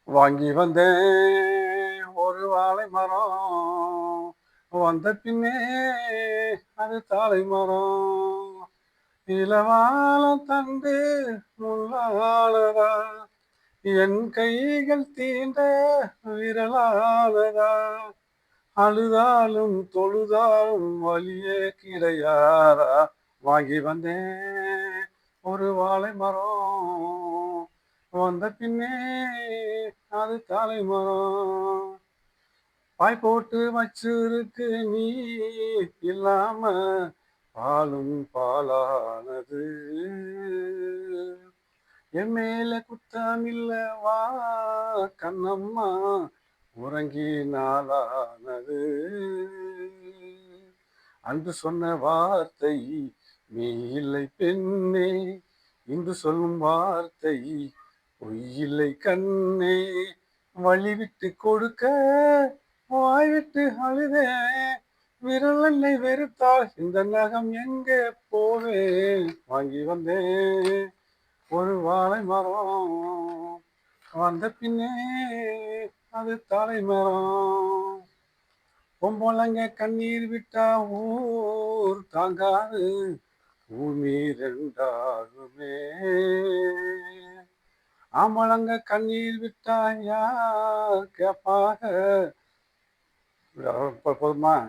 வாங்கி வந்தேன் ஒரு வாழை மரம், வந்த பின்னே அது தாழை மரம். இளவாழம் தண்டு முள்ளானதா, என் கைகள் தீண்ட விரலானதா, அழுதாலும் தொழுதாலும் வழியே கிடையாதா. வாங்கி வந்தேன் ஒரு வாழை மரம், வந்த பின்னே அது தாழை மரம். பாய் போட்டு வச்சிருக்கு நீ இல்லாம பாலும் பாலானது. என் மேல குத்தமில்லவா கண்ணம்மா, உறங்கி நாளானது. அன்று சொன்ன வார்த்தை நீ இல்லை பெண்ணே, இன்று சொல்லும் வார்த்தை பொய்யில்லை கண்ணே. வழி விட்டு கொடுக்க வாய் விட்டு அழுதேன், விரல் என்னை வெறுத்தால் இந்த நகம் எங்கே போவேன். வாங்கி வந்தேன் ஒரு வாழை மரம், வந்த பின்னே அது தாழை மரம். பொம்பளைங்க கண்ணீர் விட்டா ஊர் தாங்காது, பூமி ரெண்டாகுமே. ஆம்பளங்க கண்ணீர் விட்டா யார் கேட்பாக. போதுமா?